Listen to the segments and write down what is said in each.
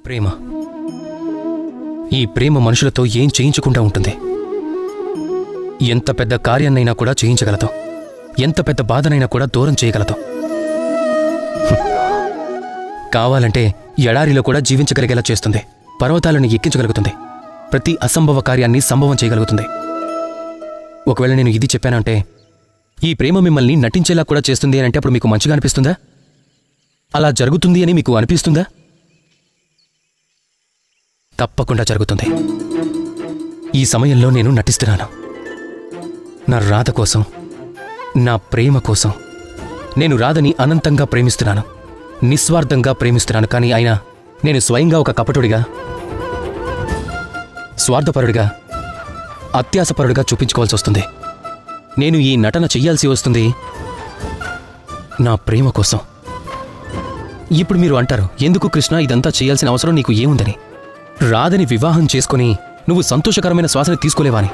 ప్రేమ. ఈ ప్రేమ మనుషులతో ఏం చేయించకుండా ఉంటుంది. ఎంత పెద్ద కార్యాన్నైనా కూడా చేయించగలదు. ఎంత పెద్ద బాధనైనా కూడా దూరం చేయగలదు. కావాలంటే ఎడారిలో కూడా జీవించగలిగేలా చేస్తుంది. పర్వతాలను ఎక్కించగలుగుతుంది. ప్రతి అసంభవ కార్యాన్ని సంభవం చేయగలుగుతుంది. ఒకవేళ నేను ఇది చెప్పానంటే ఈ ప్రేమ మిమ్మల్ని నటించేలా కూడా చేస్తుంది అని అంటే అప్పుడు మీకు మంచిగా అనిపిస్తుందా? అలా జరుగుతుంది అని మీకు అనిపిస్తుందా? తప్పకుండా జరుగుతుంది. ఈ సమయంలో నేను నటిస్తున్నాను. నా రాధ కోసం, నా ప్రేమ కోసం. నేను రాధని అనంతంగా ప్రేమిస్తున్నాను, నిస్వార్థంగా ప్రేమిస్తున్నాను. కానీ అయినా నేను స్వయంగా ఒక కపటుడిగా, స్వార్థపరుడిగా, అత్యాసపరుడిగా చూపించుకోవాల్సి వస్తుంది. నేను ఈ నటన చెయ్యాల్సి వస్తుంది నా ప్రేమ కోసం. ఇప్పుడు మీరు అంటారు, ఎందుకు కృష్ణ ఇదంతా చేయాల్సిన అవసరం నీకు ఏముందని? రాధని వివాహం చేసుకుని నువ్వు సంతోషకరమైన శ్వాసని తీసుకోలేవాని?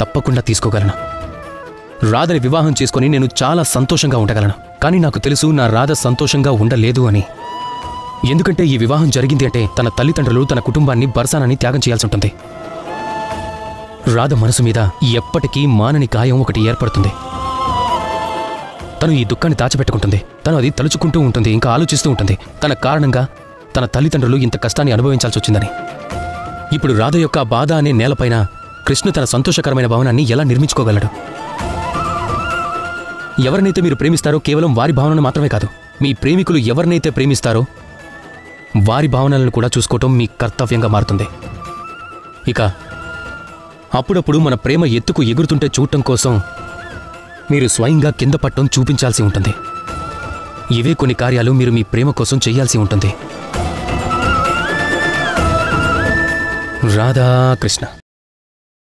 తప్పకుండా తీసుకోగలను. రాధని వివాహం చేసుకుని నేను చాలా సంతోషంగా ఉండగలను. కానీ నాకు తెలుసు నా రాధ సంతోషంగా ఉండలేదు అని. ఎందుకంటే ఈ వివాహం జరిగింది అంటే తన తల్లిదండ్రులు, తన కుటుంబాన్ని, బర్సానాన్ని త్యాగం చేయాల్సి ఉంటుంది. రాధ మనసు మీద ఎప్పటికీ మానని గాయం ఒకటి ఏర్పడుతుంది. తను ఈ దుఃఖాన్ని దాచిపెట్టుకుంటుంది. తను అది తలుచుకుంటూ ఉంటుంది, ఇంకా ఆలోచిస్తూ ఉంటుంది. తన కారణంగా తన తల్లిదండ్రులు ఇంత కష్టాన్ని అనుభవించాల్సి వచ్చిందని. ఇప్పుడు రాధ యొక్క బాధ అనే నేలపైన కృష్ణ తన సంతోషకరమైన భవనాన్ని ఎలా నిర్మించుకోగలడు? ఎవరినైతే మీరు ప్రేమిస్తారో కేవలం వారి భావనను మాత్రమే కాదు, మీ ప్రేమికులు ఎవరినైతే ప్రేమిస్తారో వారి భావనలను కూడా చూసుకోవటం మీ కర్తవ్యంగా మారుతుంది. ఇక అప్పుడప్పుడు మన ప్రేమ ఎత్తుకు ఎగురుతుంటే చూడటం కోసం మీరు స్వయంగా కింద పట్టం చూపించాల్సి ఉంటుంది. ఇవే కొన్ని కార్యాలు మీరు మీ ప్రేమ కోసం చేయాల్సి ఉంటుంది. రాధా కృష్ణ.